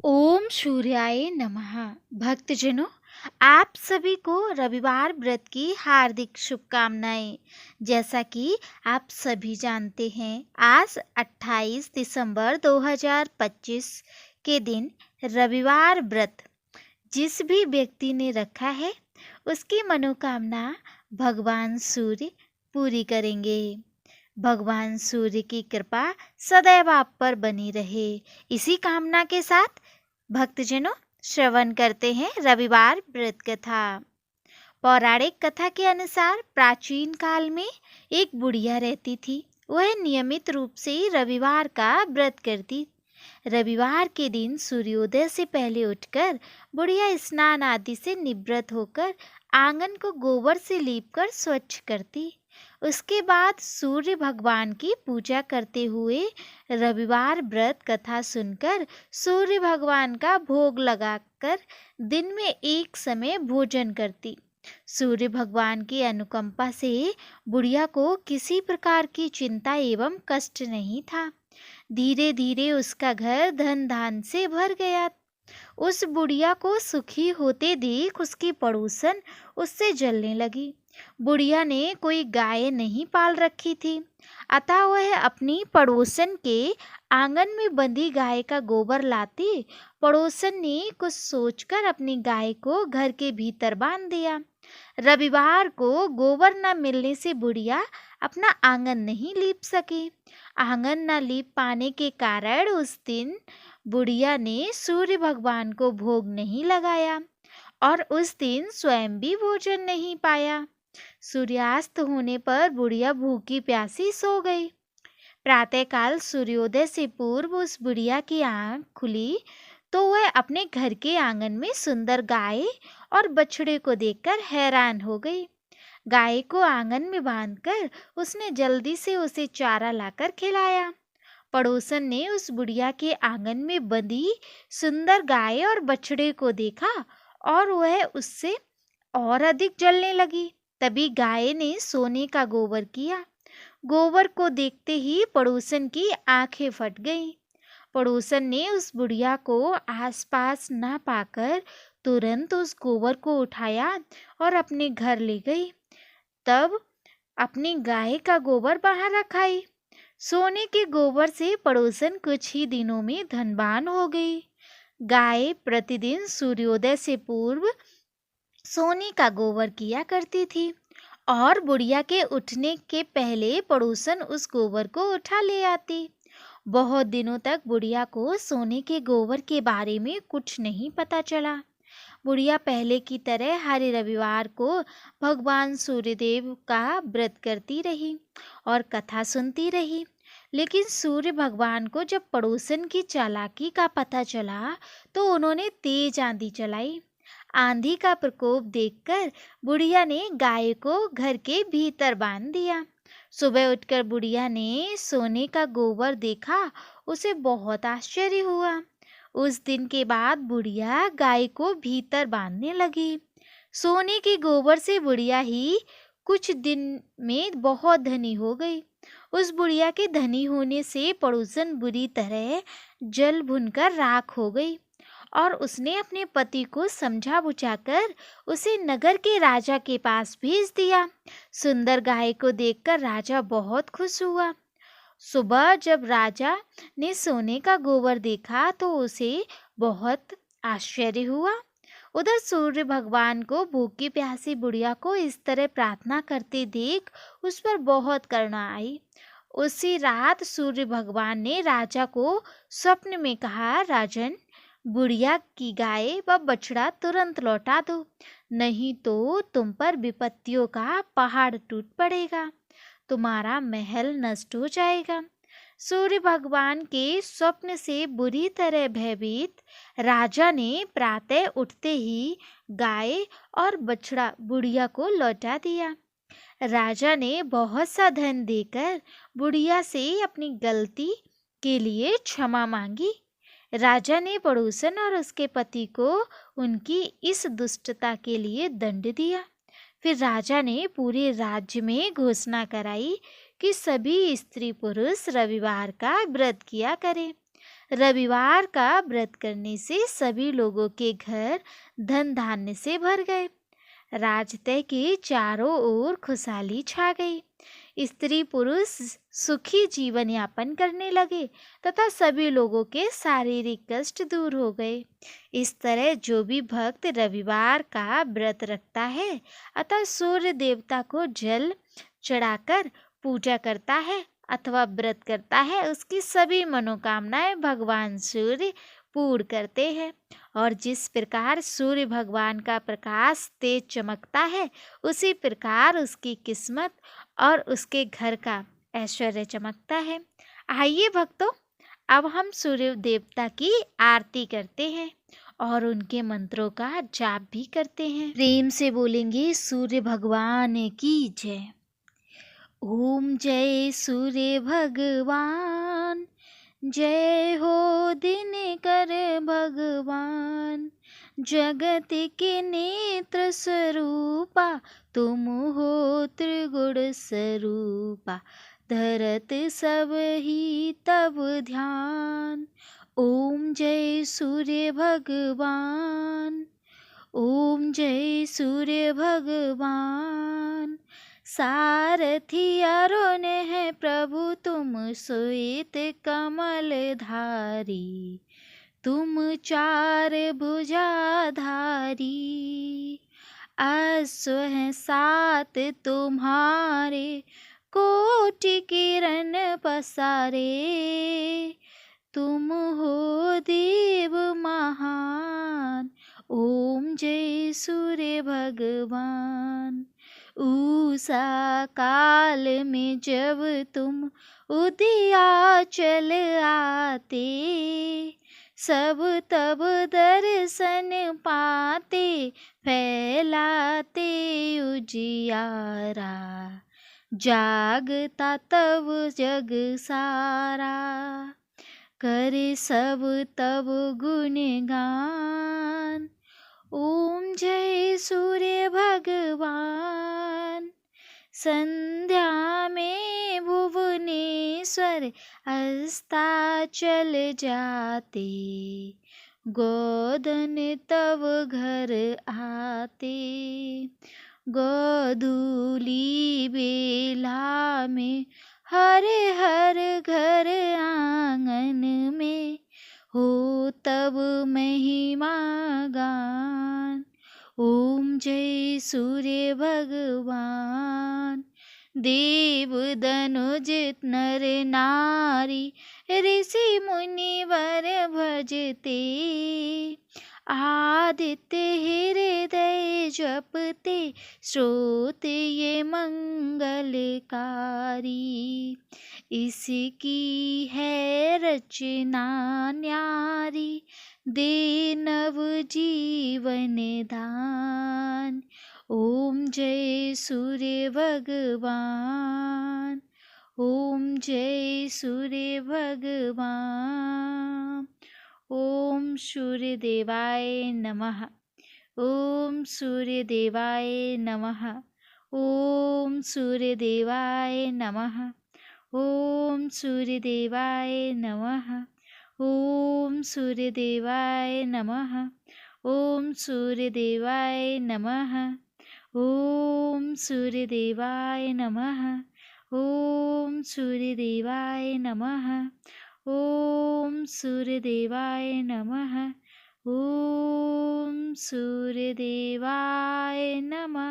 ओम सूर्याय नमः। भक्तजनों, आप सभी को रविवार व्रत की हार्दिक शुभकामनाएं। जैसा कि आप सभी जानते हैं, आज 28 दिसंबर 2025 के दिन रविवार व्रत जिस भी व्यक्ति ने रखा है, उसकी मनोकामना भगवान सूर्य पूरी करेंगे। भगवान सूर्य की कृपा सदैव आप पर बनी रहे, इसी कामना के साथ भक्तजनों श्रवण करते हैं रविवार व्रत कथा। पौराणिक कथा के अनुसार प्राचीन काल में एक बुढ़िया रहती थी। वह नियमित रूप से रविवार का व्रत करती। रविवार के दिन सूर्योदय से पहले उठकर बुढ़िया स्नान आदि से निवृत्त होकर आंगन को गोबर से लीपकर स्वच्छ करती। उसके बाद सूर्य भगवान की पूजा करते हुए रविवार व्रत कथा सुनकर सूर्य भगवान का भोग लगाकर दिन में एक समय भोजन करती। सूर्य भगवान की अनुकंपा से बुढ़िया को किसी प्रकार की चिंता एवं कष्ट नहीं था। धीरे धीरे उसका घर धन धान से भर गया। उस बुढ़िया को सुखी होते देख उसकी पड़ोसन उससे जलने लगी। बुढ़िया ने कोई गाय नहीं पाल रखी थी, अतः वह अपनी पड़ोसन के आंगन में बंधी गाय का गोबर लाती। पड़ोसन ने कुछ सोचकर अपनी गाय को घर के भीतर बांध दिया। रविवार को गोबर न मिलने से बुढ़िया अपना आंगन नहीं लीप सकी। आंगन न लीप पाने के कारण उस दिन बुढ़िया ने सूर्य भगवान को भोग नहीं लगाया और उस दिन स्वयं भी भोजन नहीं पाया। सूर्यास्त होने पर बुढ़िया भूखी प्यासी सो गई। प्रातःकाल सूर्योदय से पूर्व उस बुढ़िया की आंख खुली तो वह अपने घर के आंगन में सुंदर गाय और बछड़े को देखकर हैरान हो गई। गाय को आंगन में बांधकर उसने जल्दी से उसे चारा लाकर खिलाया। पड़ोसन ने उस बुढ़िया के आंगन में बंधी सुंदर गाय और बछड़े को देखा और वह उससे और अधिक जलने लगी। तभी गाय ने सोने का गोबर किया। गोबर को देखते ही पड़ोसन की आंखें फट गईं। पड़ोसन ने उस बुढ़िया को आसपास न पाकर तुरंत उस गोबर को उठाया और अपने घर ले गई। तब अपनी गाय का गोबर बाहर रखाई। सोने के गोबर से पड़ोसन कुछ ही दिनों में धनवान हो गई। गाय प्रतिदिन सूर्योदय से पूर्व सोने का गोबर किया करती थी और बुढ़िया के उठने के पहले पड़ोसन उस गोबर को उठा ले आती। बहुत दिनों तक बुढ़िया को सोने के गोबर के बारे में कुछ नहीं पता चला। बुढ़िया पहले की तरह हर रविवार को भगवान सूर्यदेव का व्रत करती रही और कथा सुनती रही। लेकिन सूर्य भगवान को जब पड़ोसन की चालाकी का पता चला तो उन्होंने तेज आंधी चलाई। आंधी का प्रकोप देखकर बुढ़िया ने गाय को घर के भीतर बांध दिया। सुबह उठकर बुढ़िया ने सोने का गोबर देखा। उसे बहुत आश्चर्य हुआ। उस दिन के बाद बुढ़िया गाय को भीतर बांधने लगी। सोने के गोबर से बुढ़िया ही कुछ दिन में बहुत धनी हो गई। उस बुढ़िया के धनी होने से पड़ोसन बुरी तरह जल भुनकर राख हो गई और उसने अपने पति को समझा बुझाकर उसे नगर के राजा के पास भेज दिया। सुंदर गाय को देखकर राजा बहुत खुश हुआ। सुबह जब राजा ने सोने का गोबर देखा तो उसे बहुत आश्चर्य हुआ। उधर सूर्य भगवान को भूखी प्यासी बुढ़िया को इस तरह प्रार्थना करते देख उस पर बहुत करुणा आई। उसी रात सूर्य भगवान ने राजा को स्वप्न में कहा, राजन, बुढ़िया की गाय व बछड़ा तुरंत लौटा दो, नहीं तो तुम पर विपत्तियों का पहाड़ टूट पड़ेगा, तुम्हारा महल नष्ट हो जाएगा। सूर्य भगवान के स्वप्न से बुरी तरह भयभीत राजा ने प्रातः उठते ही गाय और बछड़ा बुढ़िया को लौटा दिया। राजा ने बहुत सा धन देकर बुढ़िया से अपनी गलती के लिए क्षमा मांगी। राजा ने पड़ोसन और उसके पति को उनकी इस दुष्टता के लिए दंड दिया। फिर राजा ने पूरे राज्य में घोषणा कराई कि सभी स्त्री पुरुष रविवार का व्रत किया करें। रविवार का व्रत करने से सभी लोगों के घर धन धान्य से भर गए। राजतय के चारों ओर खुशहाली छा गई। स्त्री पुरुष सुखी जीवन यापन करने लगे तथा सभी लोगों के शारीरिक कष्ट दूर हो गए। इस तरह जो भी भक्त रविवार का व्रत रखता है अतः सूर्य देवता को जल चढ़ाकर पूजा करता है अथवा व्रत करता है, उसकी सभी मनोकामनाएं भगवान सूर्य पूर्ण करते हैं। और जिस प्रकार सूर्य भगवान का प्रकाश तेज चमकता है, उसी प्रकार उसकी किस्मत और उसके घर का ऐश्वर्य चमकता है। आइए भक्तों, अब हम सूर्य देवता की आरती करते हैं और उनके मंत्रों का जाप भी करते हैं। प्रेम से बोलेंगे सूर्य भगवान की जय। ओम जय सूर्य भगवान, जय हो दिनकर भगवान। जगत के नेत्र स्वरूपा, तुम हो त्रिगुण स्वरूपा। धरत सब ही तब ध्यान। ओम जय सूर्य भगवान, ओम जय सूर्य भगवान। सारथी अरुण है प्रभु तुम, श्वेत कमल धारी। तुम चार भुजाधारी, अश्व हैं सात तुम्हारे, कोटि किरण पसारे। तुम हो देव महान, ओम जय सूर्य भगवान। उषा काल में जब तुम उदयाचल आते, सब तब दर्शन पाते, फैलाते उजियारा। जागता तब जग सारा, करे सब तब गुणगान। ओम जय सूर्य भगवान। संध्या में भुवनेश्वर अस्ताचल जाते, गोधन तब घर आते। गोधूली बेला में हर हर घर आंगन में, हो तब महिमा गान। ओम जय सूर्य भगवान। देव दनुज नर नारी, ऋषि मुनि वर भजते। आदित्य हृदय जपते, स्रोत ये मंगलकारी। इसकी है रचना न्यारी, दे नव जीवन दान। ओम जय सूर्य भगवान, ओम जय सूर्य भगवान। ओम सूर्य देवाय नमः, ओम सूर्य देवाय नमः, ओम सूर्य देवाय नमः, ओम सूर्य देवाय नमः, ओम सूर्य देवाय नमः, ओम सूर्य देवाय नमः, ओम सूर्य देवाय नमः, ओम सूर्य देवाय नमः, ओम सूर्य देवाय नमः, ओम सूर्य देवाय नमः।